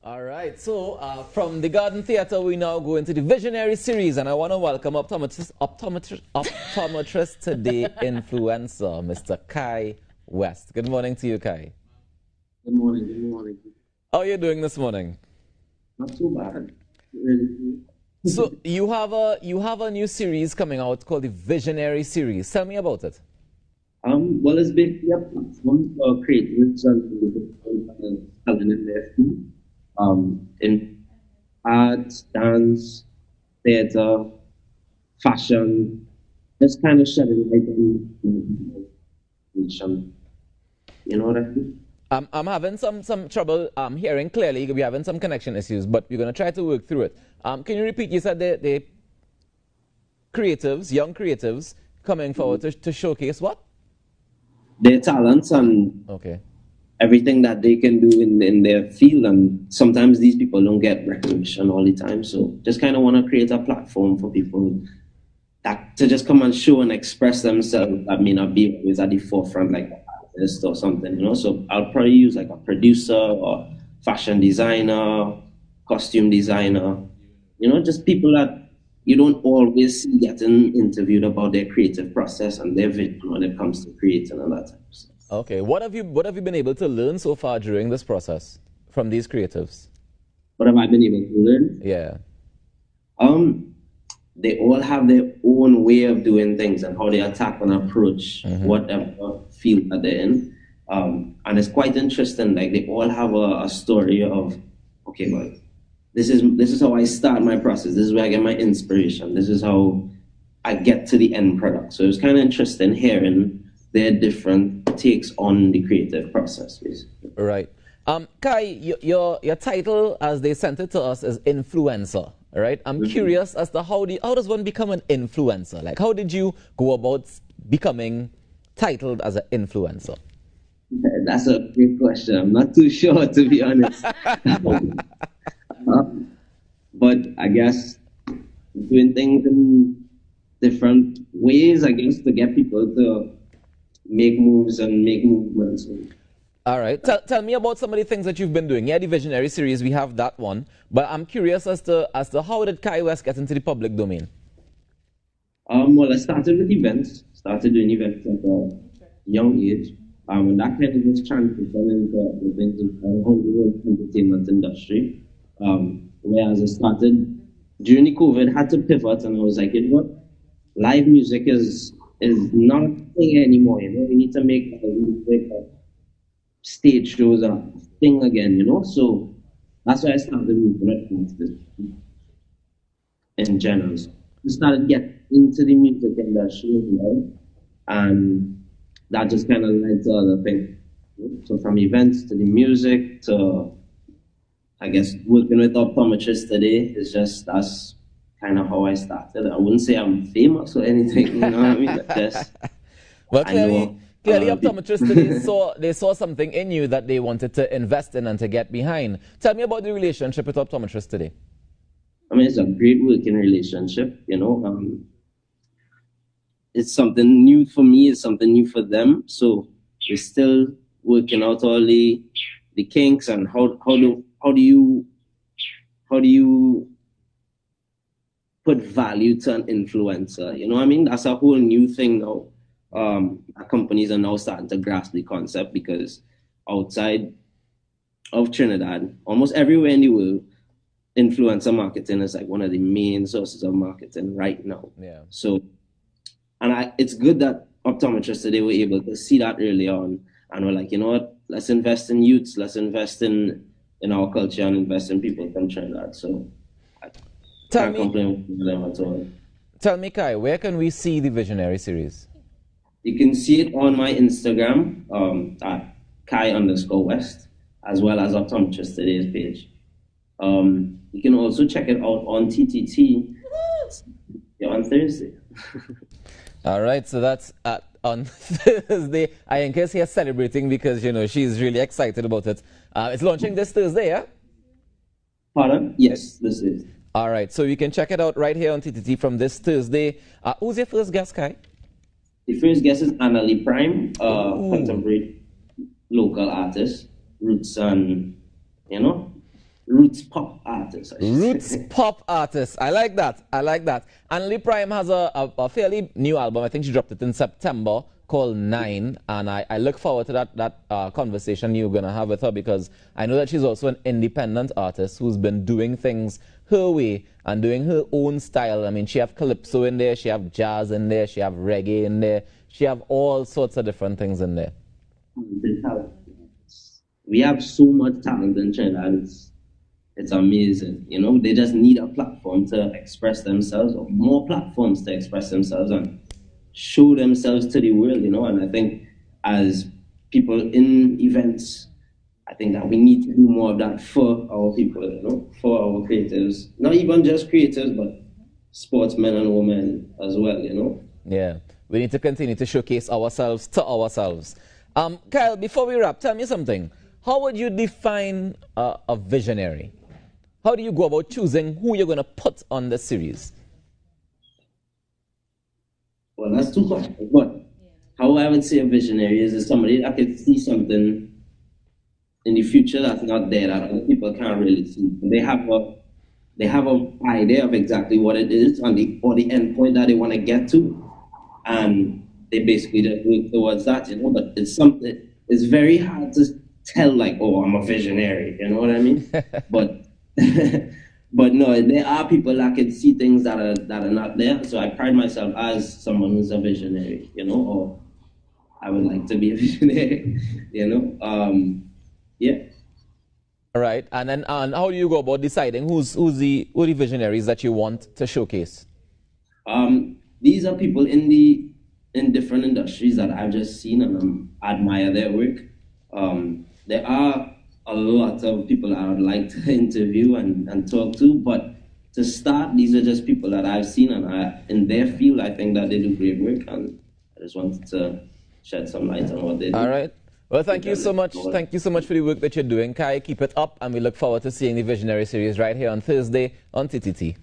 All right, so from the Garden Theatre, we now go into the Visionary series, and I want to welcome optometrist today, influencer, Mr. Kai West. Good morning to you, Kai. Good morning, good morning. How are you doing this morning? Not too bad. Really. So you have a new series coming out called the Visionary series. Tell me about it. Well, it's basically a platform for creators and talent in their field. In art, dance, theater, fashion, just kind of shedding light on information. You know what I mean? I'm having some trouble hearing clearly. We're having some connection issues, but we're going to try to work through it. Can you repeat? You said the creatives, young creatives, coming forward to showcase what? Their talents and Okay. everything that they can do in their field. And sometimes these people don't get recognition all the time. So just kind of want to create a platform for people that to just come and show and express themselves that may not be always at the forefront like an artist or something, you know. So I'll probably use like a producer or fashion designer, costume designer, you know, just people that you don't always see getting interviewed about their creative process and their vision when it comes to creating and that type of stuff. Okay. What have you been able to learn so far during this process from these creatives? What have I been able to learn? Yeah. Um, they all have their own way of doing things and how they attack and approach whatever field that they're in. And it's quite interesting. Like they all have a story of, okay, well, this is how I start my process. This is where I get my inspiration. This is how I get to the end product. So it's kind of interesting hearing their different takes on the creative process, basically. Right. Kai, your title, as they sent it to us, is influencer. Right. I'm curious as to how does one become an influencer? Like, how did you go about becoming titled as an influencer? That's a great question. I'm not too sure, to be honest. But I guess doing things in different ways, I guess, to get people to make moves and make movements. All right. Tell me about some of the things that you've been doing. Yeah, the Visionary series, we have that one. But I'm curious as to how did Kai West get into the public domain? Well, I started with events, started doing events at a young age. And that kind of just transitioned into the whole entertainment industry. Whereas I started during the COVID, had to pivot, and I was like, you know what? Live music is not a thing anymore. You know, we need to make music, stage shows a thing again. You know, so that's why I started moving this in general. So we started getting into the music industry as well, and that just kind of led to other things. So from events to the music to, I guess, working with optometrists today is just that's kind of how I started. I wouldn't say I'm famous or anything, you know what I mean? Just Well, I know clearly, people. optometrists today saw something in you that they wanted to invest in and to get behind. Tell me about the relationship with optometrists today. I mean, it's a great working relationship, you know. It's something new for me, it's something new for them. So we're still working out all the kinks and how do you put value to an influencer? You know what I mean? That's a whole new thing now. Companies are now starting to grasp the concept because outside of Trinidad, almost everywhere in the world, influencer marketing is like one of the main sources of marketing right now. Yeah. So, it's good that optometrists today were able to see that early on, and we're like, you know what? Let's invest in youths. Let's invest in our culture and invest in people from Trinidad. So, I Tell can't me, complain with them at all. tell me, Kai, where can we see the Visionary series? You can see it on my Instagram at Kai_West, as well as Optometrist Today's page. You can also check it out on TTT on Thursday. All right, so that's on Thursday. I in case here celebrating because she's really excited about it. It's launching this Thursday, yeah? Pardon? Yes, this is. All right, so you can check it out right here on TTT from this Thursday. Who's your first guest, Kai? The first guest is Annalie Prime, contemporary local artist, roots roots pop artist. Roots pop artist. I like that. I like that. And Lee Prime has a fairly new album. I think she dropped it in September, called 9, and I look forward to that conversation you're going to have with her, because I know that she's also an independent artist who's been doing things her way and doing her own style. I mean, she have calypso in there, she have jazz in there, she have reggae in there, she have all sorts of different things in there. We have so much talent in Trinidad. It's amazing. You know, they just need a platform to express themselves, or more platforms to express themselves and show themselves to the world, you know. And I think as people in events, I think that we need to do more of that for our people, you know, for our creatives. Not even just creatives, but sportsmen and women as well, you know. Yeah, we need to continue to showcase ourselves to ourselves. Kyle, before we wrap, tell me something. How would you define a visionary? How do you go about choosing who you're going to put on the series? Well, that's too hard. But how I would say a visionary is somebody that can see something in the future that's not there, that other people can't really see. They have an idea of exactly what it is or the end point that they want to get to, and they basically just work towards that, you know. But it's very hard to tell, like, oh, I'm a visionary, you know what I mean? But no, there are people that can see things that are not there. So I pride myself as someone who's a visionary, you know, or I would like to be a visionary, you know. Yeah. All right, and how do you go about deciding who the visionaries that you want to showcase? These are people in different industries that I've just seen and admire their work. There are a lot of people I would like to interview and talk to, but to start, these are just people that I've seen, and in their field, I think that they do great work, and I just wanted to shed some light on what they do. All right. Well, thank you so much. Thank you so much for the work that you're doing, Kai. Keep it up, and we look forward to seeing the Visionary series right here on Thursday on TTT.